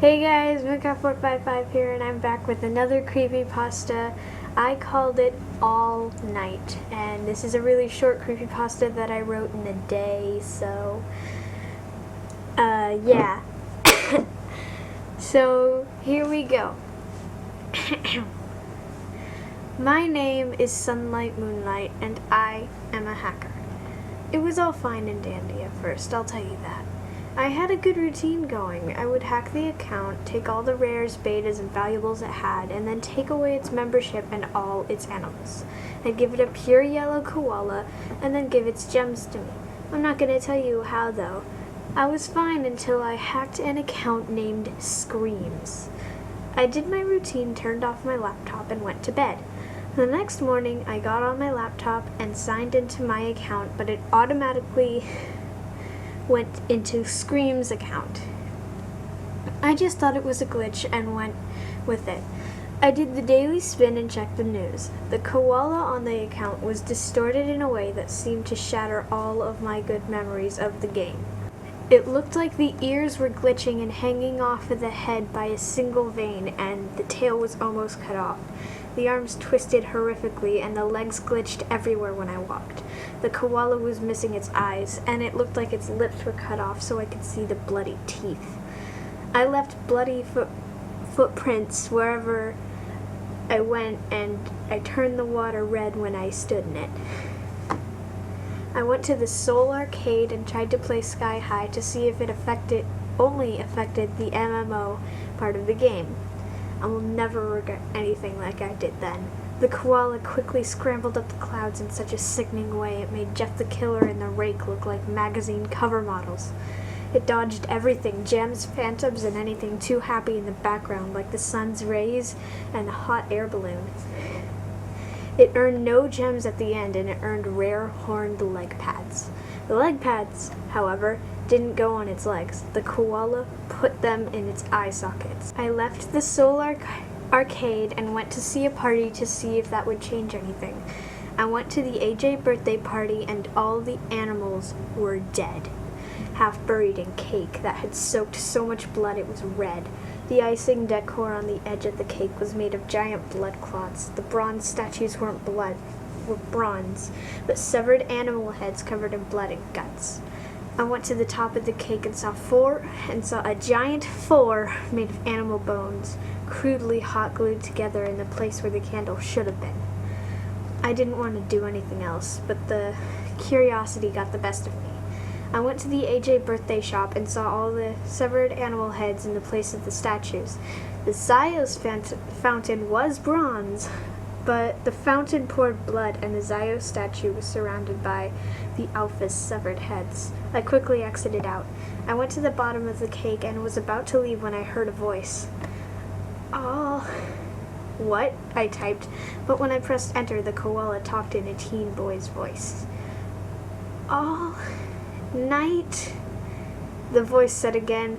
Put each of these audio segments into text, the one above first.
Hey guys, Mika455 here, and I'm back with another creepypasta. I called it All Night, and this is a really short creepypasta that I wrote in a day, so, yeah. So, here we go. My name is Sunlight Moonlight, and I am a hacker. It was all fine and dandy at first, I'll tell you that. I had a good routine going. I would hack the account, take all the rares, betas, and valuables it had, and then take away its membership and all its animals. I'd give it a pure yellow koala, and then give its gems to me. I'm not going to tell you how, though. I was fine until I hacked an account named Screams. I did my routine, turned off my laptop, and went to bed. The next morning, I got on my laptop and signed into my account, but it automatically went into Scream's account. I just thought it was a glitch and went with it. I did the daily spin and checked the news. The koala on the account was distorted in a way that seemed to shatter all of my good memories of the game. It looked like the ears were glitching and hanging off of the head by a single vein, and the tail was almost cut off. The arms twisted horrifically, and the legs glitched everywhere when I walked. The koala was missing its eyes, and it looked like its lips were cut off so I could see the bloody teeth. I left bloody footprints wherever I went, and I turned the water red when I stood in it. I went to the Seoul arcade and tried to play Sky High to see if it only affected the MMO part of the game. I will never regret anything like I did then. The koala quickly scrambled up the clouds in such a sickening way it made Jeff the Killer and the Rake look like magazine cover models. It dodged everything, gems, phantoms, and anything too happy in the background like the sun's rays and a hot air balloon. It earned no gems at the end, and it earned rare horned leg pads. The leg pads, however, didn't go on its legs. The koala put them in its eye sockets. I left the Seoul arcade and went to see a party to see if that would change anything. I went to the AJ birthday party, and all the animals were dead, half buried in cake that had soaked so much blood it was red. The icing decor on the edge of the cake was made of giant blood clots. The bronze statues were bronze, but severed animal heads covered in blood and guts. I went to the top of the cake and saw a giant 4 made of animal bones, crudely hot glued together in the place where the candle should have been. I didn't want to do anything else, but the curiosity got the best of me. I went to the AJ birthday shop and saw all the severed animal heads in the place of the statues. The Zios fountain was bronze, but the fountain poured blood, and the Zios statue was surrounded by the Alpha's severed heads. I quickly exited out. I went to the bottom of the cake and was about to leave when I heard a voice. What? I typed, but when I pressed enter, the koala talked in a teen boy's voice. All night, the voice said again.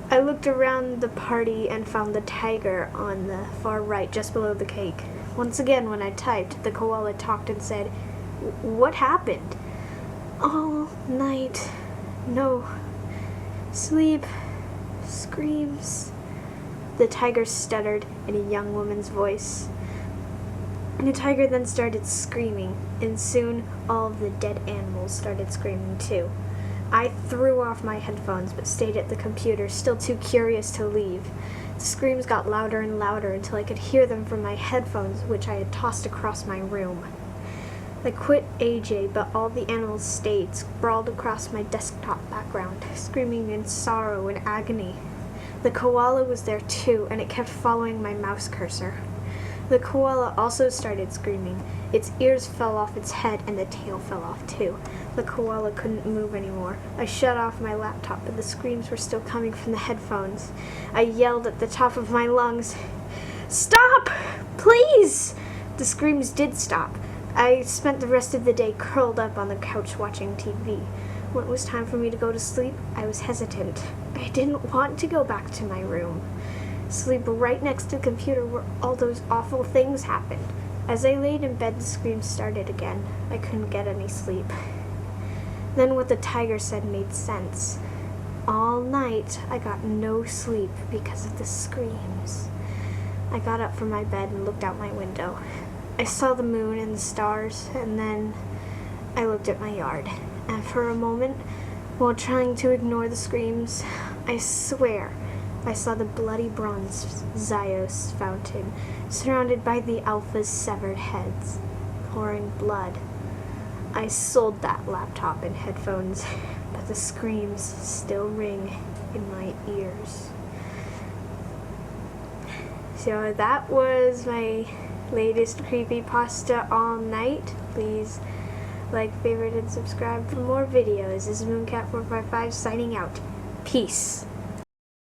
I looked around the party and found the tiger on the far right, just below the cake. Once again, when I typed, the koala talked and said, "What happened?" "All night. No sleep. Screams," the tiger stuttered in a young woman's voice. The tiger then started screaming, and soon all of the dead animals started screaming too. I threw off my headphones but stayed at the computer, still too curious to leave. The screams got louder and louder until I could hear them from my headphones, which I had tossed across my room. I quit AJ, but all the animals stayed, sprawled across my desktop background, screaming in sorrow and agony. The koala was there too, and it kept following my mouse cursor. The koala also started screaming. Its ears fell off its head, and the tail fell off too. The koala couldn't move anymore. I shut off my laptop, but the screams were still coming from the headphones. I yelled at the top of my lungs, "Stop! Please!" The screams did stop. I spent the rest of the day curled up on the couch watching TV. When it was time for me to go to sleep, I was hesitant. I didn't want to go back to my room. Sleep right next to the computer where all those awful things happened. As I laid in bed, the screams started again. I couldn't get any sleep. Then what the tiger said made sense. All night, I got no sleep because of the screams. I got up from my bed and looked out my window. I saw the moon and the stars, and then I looked at my yard. And for a moment, while trying to ignore the screams, I swear I saw the bloody bronze Zyos fountain, surrounded by the Alpha's severed heads, pouring blood. I sold that laptop and headphones, but the screams still ring in my ears. So that was my latest creepypasta all night. Please like, favorite, and subscribe for more videos. This is Mooncat455 signing out. Peace.